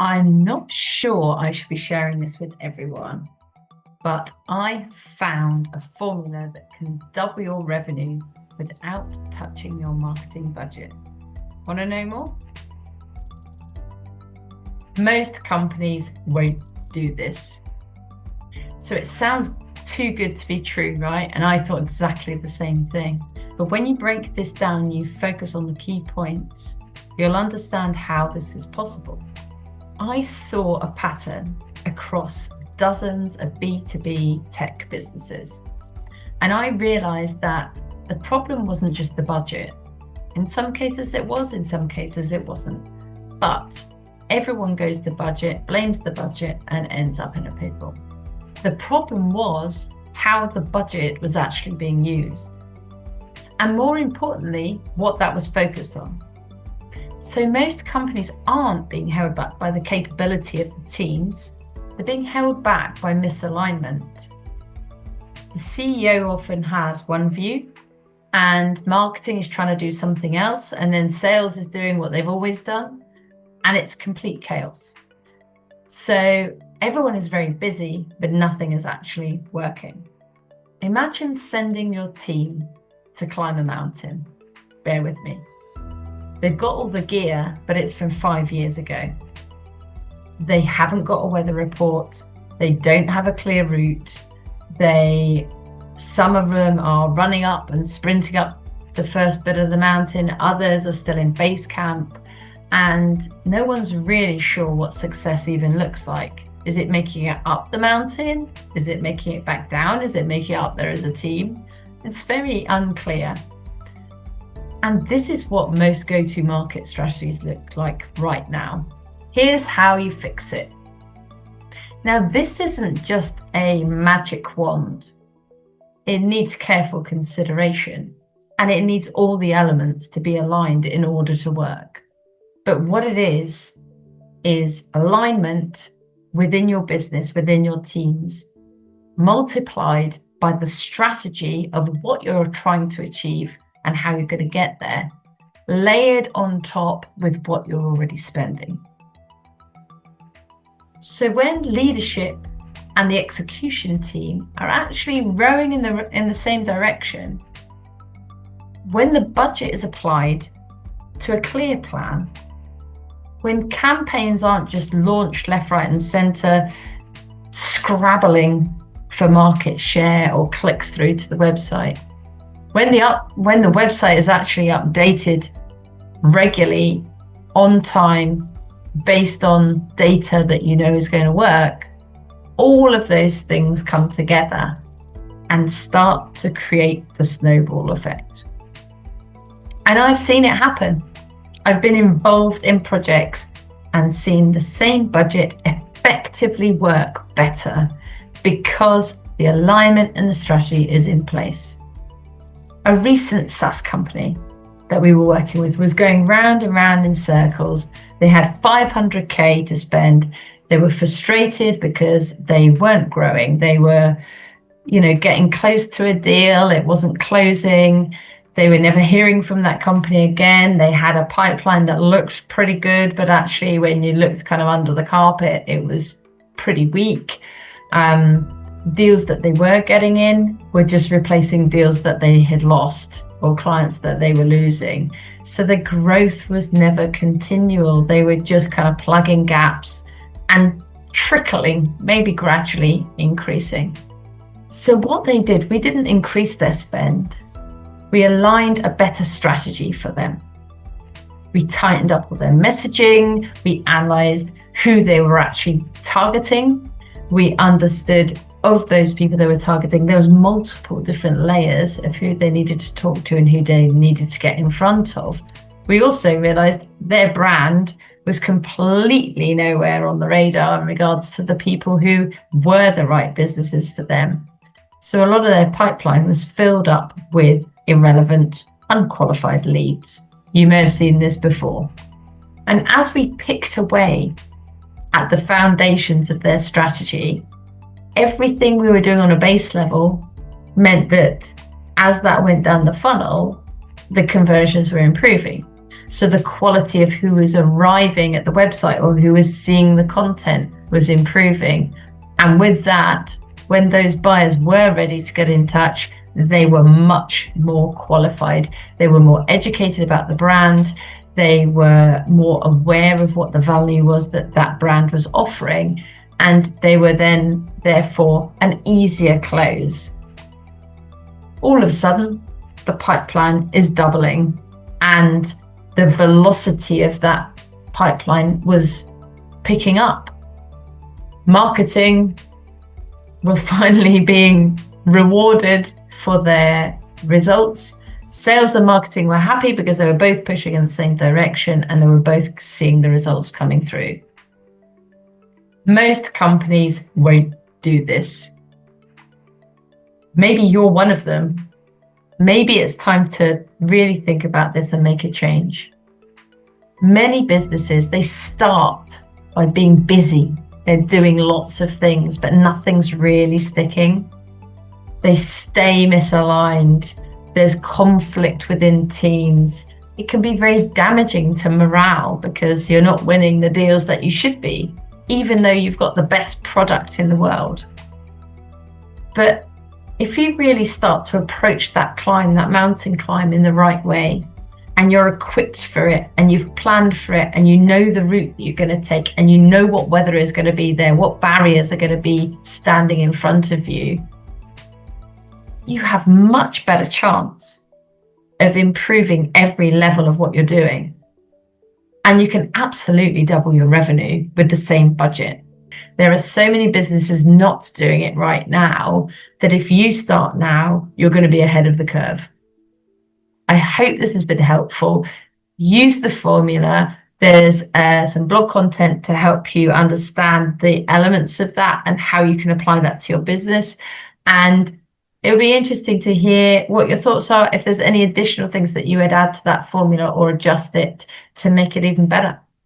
I'm not sure I should be sharing this with everyone, but I found a formula that can double your revenue without touching your marketing budget. Want to know more? Most companies won't do this. So it sounds too good to be true, right? And I thought exactly the same thing. But when you break this down, you focus on the key points, you'll understand how this is possible. I saw a pattern across dozens of B2B tech businesses. And I realized that the problem wasn't just the budget. In some cases it was, in some cases it wasn't. But everyone goes to budget, blames the budget, and ends up in a pickle. The problem was how the budget was actually being used. And more importantly, what that was focused on. So most companies aren't being held back by the capability of the teams, they're being held back by misalignment. The CEO often has one view, and marketing is trying to do something else, and then sales is doing what they've always done, and it's complete chaos. So everyone is very busy, but nothing is actually working. Imagine sending your team to climb a mountain. Bear with me. They've got all the gear, but it's from 5 years ago. They haven't got a weather report. They don't have a clear route. Some of them are running up and sprinting up the first bit of the mountain. Others are still in base camp. And no one's really sure what success even looks like. Is it making it up the mountain? Is it making it back down? Is it making it up there as a team? It's very unclear. And this is what most go-to-market strategies look like right now. Here's how you fix it. Now, this isn't just a magic wand. It needs careful consideration, and it needs all the elements to be aligned in order to work. But what it is alignment within your business, within your teams, multiplied by the strategy of what you're trying to achieve and how you're going to get there, layered on top with what you're already spending. So when leadership and the execution team are actually rowing in the same direction, when the budget is applied to a clear plan, when campaigns aren't just launched left, right, and center, scrabbling for market share or clicks through to the website, when the website is actually updated regularly, on time, based on data that you know is going to work, all of those things come together and start to create the snowball effect. And I've seen it happen. I've been involved in projects and seen the same budget effectively work better because the alignment and the strategy is in place. A recent SaaS company that we were working with was going round and round in circles. They had 500K to spend. They were frustrated because they weren't growing. They were, getting close to a deal. It wasn't closing. They were never hearing from that company again. They had a pipeline that looked pretty good, but actually when you looked kind of under the carpet, it was pretty weak. Deals that they were getting in were just replacing deals that they had lost or clients that they were losing. So the growth was never continual. They were just kind of plugging gaps and trickling, maybe gradually increasing. So what they did, we didn't increase their spend. We aligned a better strategy for them. We tightened up all their messaging. We analyzed who they were actually targeting. We understood of those people they were targeting, there was multiple different layers of who they needed to talk to and who they needed to get in front of. We also realized their brand was completely nowhere on the radar in regards to the people who were the right businesses for them. So a lot of their pipeline was filled up with irrelevant, unqualified leads. You may have seen this before. And as we picked away at the foundations of their strategy, everything we were doing on a base level meant that as that went down the funnel, the conversions were improving. So the quality of who was arriving at the website or who was seeing the content was improving. And with that, when those buyers were ready to get in touch, they were much more qualified. They were more educated about the brand. They were more aware of what the value was that that brand was offering. And they were then, therefore, an easier close. All of a sudden, the pipeline is doubling, and the velocity of that pipeline was picking up. Marketing were finally being rewarded for their results. Sales and marketing were happy because they were both pushing in the same direction and they were both seeing the results coming through. Most companies won't do this. Maybe you're one of them. Maybe it's time to really think about this and make a change. Many businesses, they start by being busy. They're doing lots of things, but nothing's really sticking. They stay misaligned. There's conflict within teams. It can be very damaging to morale because you're not winning the deals that you should be, even though you've got the best product in the world. But if you really start to approach that climb, that mountain climb in the right way, and you're equipped for it and you've planned for it and you know the route that you're going to take and you know what weather is going to be there, what barriers are going to be standing in front of you, you have much better chance of improving every level of what you're doing. And you can absolutely double your revenue with the same budget. There are so many businesses not doing it right now that if you start now, you're going to be ahead of the curve. I hope this has been helpful. Use the formula. There's some blog content to help you understand the elements of that and how you can apply that to your business. And it would be interesting to hear what your thoughts are, if there's any additional things that you would add to that formula or adjust it to make it even better.